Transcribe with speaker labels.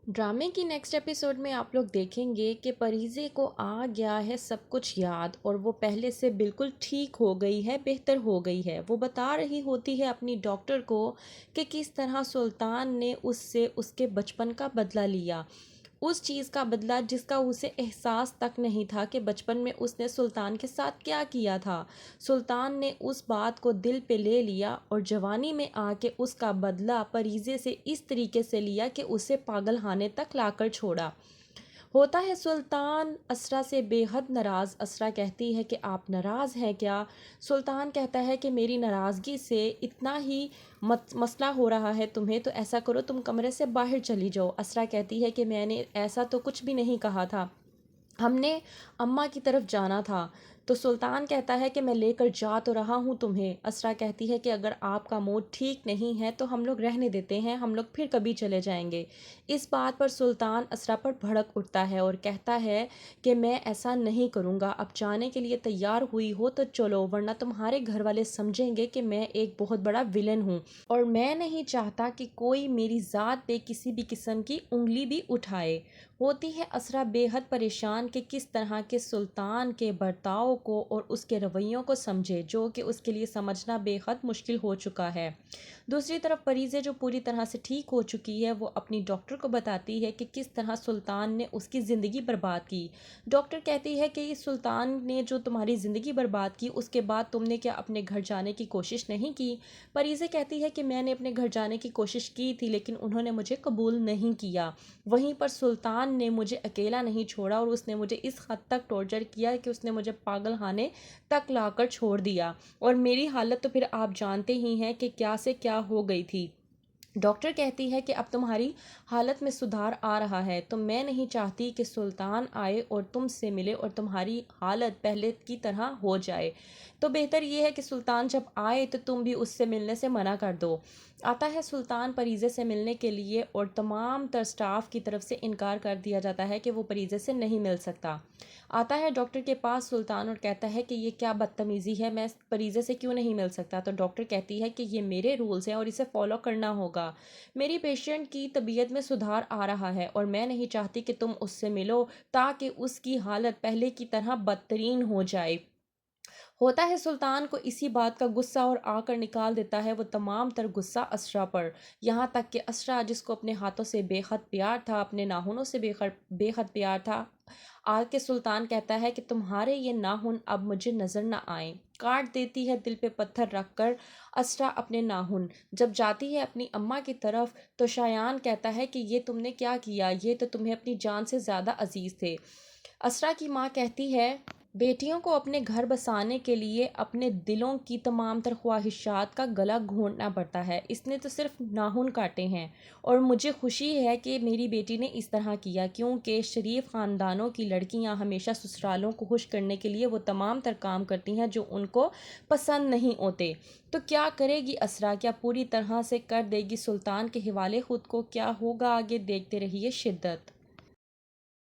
Speaker 1: ड्रामे की next episode में आप लोग देखेंगे कि परीज़े को आ गया है सब कुछ याद और वो पहले से बिल्कुल ठीक हो गई है, बेहतर हो गई है। वो बता रही होती है अपनी डॉक्टर को कि किस तरह सुल्तान ने उससे उसके बचपन का बदला लिया, उस चीज़ का बदला जिसका उसे एहसास तक नहीं था कि बचपन में उसने सुल्तान के साथ क्या किया था। सुल्तान ने उस बात को दिल पे ले लिया और जवानी में आके उसका बदला परीज़े से इस तरीके से लिया कि उसे पागलखाने तक लाकर छोड़ा। होता है सुल्तान असरा से बेहद नाराज़। असरा कहती है कि आप नाराज़ हैं क्या? सुल्तान कहता है कि मेरी नाराज़गी से इतना ही मसला हो रहा है तुम्हें, तो ऐसा करो तुम कमरे से बाहर चली जाओ। असरा कहती है कि मैंने ऐसा तो कुछ भी नहीं कहा था, हमने अम्मा की तरफ जाना था। तो सुल्तान कहता है कि मैं लेकर जा तो रहा हूँ तुम्हें। असरा कहती है कि अगर आपका मूड ठीक नहीं है तो हम लोग रहने देते हैं, हम लोग फिर कभी चले जाएंगे। इस बात पर सुल्तान असरा पर भड़क उठता है और कहता है कि मैं ऐसा नहीं करूँगा, अब जाने के लिए तैयार हुई हो तो चलो, वरना तुम्हारे घर वाले समझेंगे कि मैं एक बहुत बड़ा विलन हूँ और मैं नहीं चाहता कि कोई मेरी ज़ात पे किसी भी किस्म की उंगली भी उठाए। होती है असरा बेहद परेशान कि किस तरह के सुल्तान के बर्ताव को और उसके रवैयों को समझे, जो कि उसके लिए समझना बेहद मुश्किल हो चुका है। दूसरी तरफ परीज़े जो पूरी तरह से ठीक हो चुकी है, वो अपनी डॉक्टर को बताती है कि किस तरह सुल्तान ने उसकी ज़िंदगी बर्बाद की। डॉक्टर कहती है कि इस सुल्तान ने जो तुम्हारी ज़िंदगी बर्बाद की, उसके बाद तुमने क्या अपने घर जाने की कोशिश नहीं की? परीज़े कहती है कि मैंने अपने घर जाने की कोशिश की थी, लेकिन उन्होंने मुझे कबूल नहीं किया। वहीं पर सुल्तान ने मुझे अकेला नहीं छोड़ा और उसने मुझे इस हद तक टॉर्चर किया कि उसने मुझे पागलखाने तक लाकर छोड़ दिया। और मेरी हालत तो फिर आप जानते ही हैं कि क्या से क्या हो गई थी। डॉक्टर कहती है कि अब तुम्हारी हालत में सुधार आ रहा है, तो मैं नहीं चाहती कि सुल्तान आए और तुमसे मिले और तुम्हारी हालत पहले की तरह हो जाए। तो बेहतर ये है कि सुल्तान जब आए तो तुम भी उससे मिलने से मना कर दो। आता है सुल्तान परीज़े से मिलने के लिए और तमाम तर स्टाफ की तरफ से इनकार कर दिया जाता है कि वो परीज़े से नहीं मिल सकता। आता है डॉक्टर के पास सुल्तान और कहता है कि ये क्या बदतमीज़ी है, मैं परीज़े से क्यों नहीं मिल सकता? तो डॉक्टर कहती है कि ये मेरे रूल्स हैं और इसे फॉलो करना होगा। मेरी पेशेंट की तबीयत में सुधार आ रहा है और मैं नहीं चाहती कि तुम उससे मिलो ताकि उसकी हालत पहले की तरह बदतरीन हो जाए। होता है सुल्तान को इसी बात का गुस्सा और आकर निकाल देता है वो तमाम तर गुस्सा असरा पर। यहाँ तक कि असरा जिसको अपने हाथों से बेहद प्यार था, अपने नाखूनों से बेहद बेहद प्यार था, आके सुल्तान कहता है कि तुम्हारे ये नाखून अब मुझे नज़र ना आए। काट देती है दिल पे पत्थर रख कर असरा अपने नाखून। जब जाती है अपनी अम्मा की तरफ तो शायान कहता है कि ये तुमने क्या किया, ये तो तुम्हें अपनी जान से ज़्यादा अजीज़ थे। असरा की माँ कहती है बेटियों को अपने घर बसाने के लिए अपने दिलों की तमाम तर ख्वाहिशात का गला घोंटना पड़ता है, इसने तो सिर्फ नाखून काटे हैं और मुझे खुशी है कि मेरी बेटी ने इस तरह किया, क्योंकि शरीफ ख़ानदानों की लड़कियां हमेशा ससुरालों को खुश करने के लिए वो तमाम तर काम करती हैं जो उनको पसंद नहीं होते। तो क्या करेगी असरा? क्या पूरी तरह से कर देगी सुल्तान के हवाले ख़ुद को? क्या होगा आगे, देखते रहिए शिद्दत।